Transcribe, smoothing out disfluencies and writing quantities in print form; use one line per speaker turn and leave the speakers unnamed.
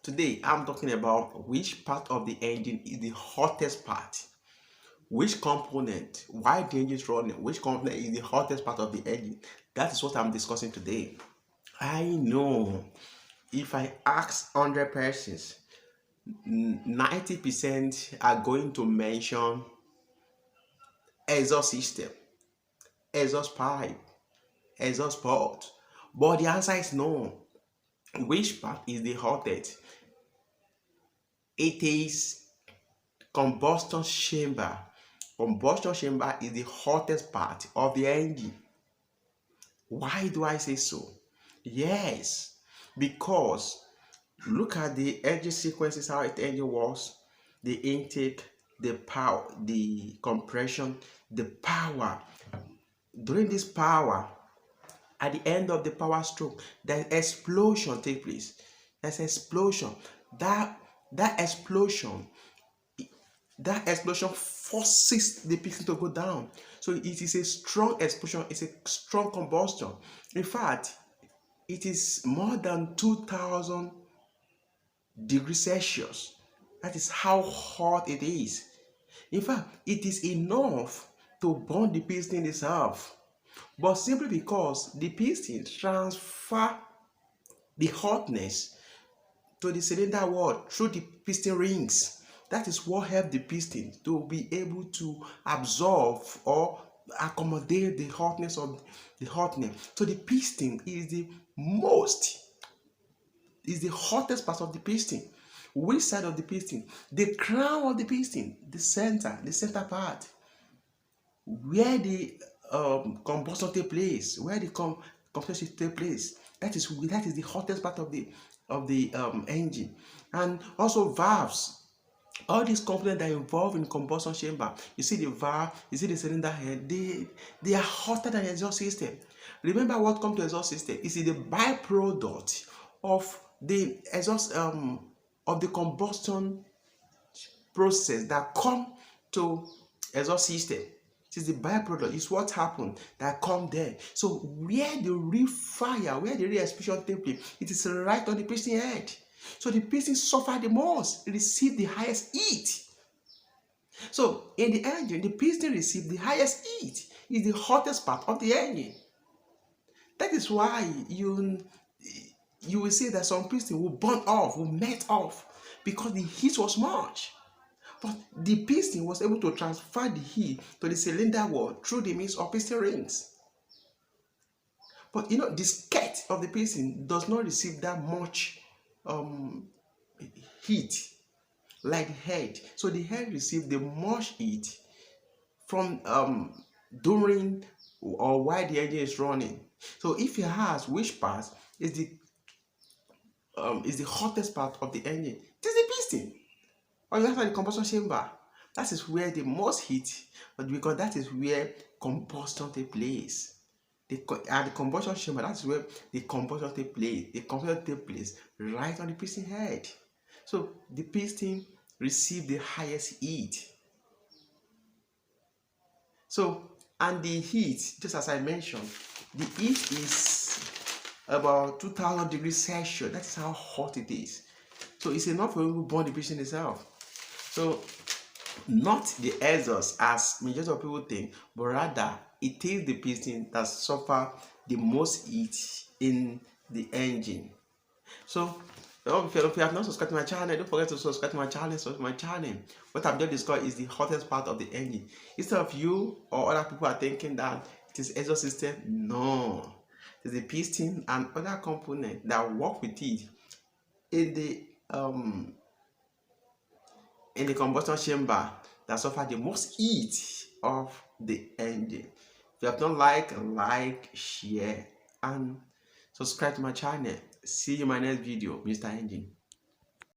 Today, I'm talking about which part of the engine is the hottest part. Which component, why the engine is running, which component is the hottest part of the engine. That is what I'm discussing today. I know if I ask 100 persons, 90% are going to mention exhaust system, exhaust pipe, exhaust port. But the answer is no. Which part is the hottest? It is combustion chamber. Combustion chamber is the hottest part of the engine. Why do I say so? Yes, because look at the engine sequences, how the engine works, the intake, the power, the compression, the power. During this power, at the end of the power stroke, the explosion take place. There's explosion. That explosion that explosion forces the piston to go down. So it is a strong explosion, it's a strong combustion. In fact, it is more than 2000 degrees Celsius. That is how hot it is. In fact, it is enough to burn the piston itself. But simply because the piston transfer the hotness to the cylinder wall through the piston rings. That is what helps the piston to be able to absorb or accommodate the hotness of the hotness. So the piston is the hottest part of the piston. Which side of the piston? The crown of the piston, the center part, where the combustion take place, where the compression take place. That is the hottest part of the engine. And also valves. All these components that are involved in combustion chamber, you see the valve, you see the cylinder head, they are hotter than the exhaust system. Remember what comes to exhaust system is the byproduct of the exhaust of the combustion process that come to exhaust system. It is the byproduct. It's what happened that come there. So where the real fire, where the real explosion take place, it is right on the piston head. So the piston suffer the most, receive the highest heat. So in the engine, the piston receive the highest heat. It's the hottest part of the engine. That is why you will see that some piston will burn off, will melt off, because the heat was much. But the piston was able to transfer the heat to the cylinder wall through the means of piston rings. But the skirt of the piston does not receive that much heat like the head. So the head receives the much heat from during or while the engine is running. So if you ask which part is the hottest part of the engine, it is the piston. Or you have the combustion chamber. That is where the most heat, but because that is where combustion takes place. At the combustion chamber, that's where the combustion takes place. The combustion takes place right on the piston head. So the piston receives the highest heat. So, and the heat, just as I mentioned, the heat is about 2000 degrees Celsius. That is how hot it is. So it's enough for you to burn the piston itself. So not the exhaust as majority of people think, but rather it is the piston that suffer the most heat in the engine. So if you have not subscribed to my channel, don't forget to subscribe to my channel. What I've just discussed is the hottest part of the engine. Instead of you or other people are thinking that it is exhaust system, no. It is the piston and other components that work with it in the combustion chamber that suffer the most heat of the engine. If you have not like, share, and subscribe to my channel. See you in my next video, Mr. Engine.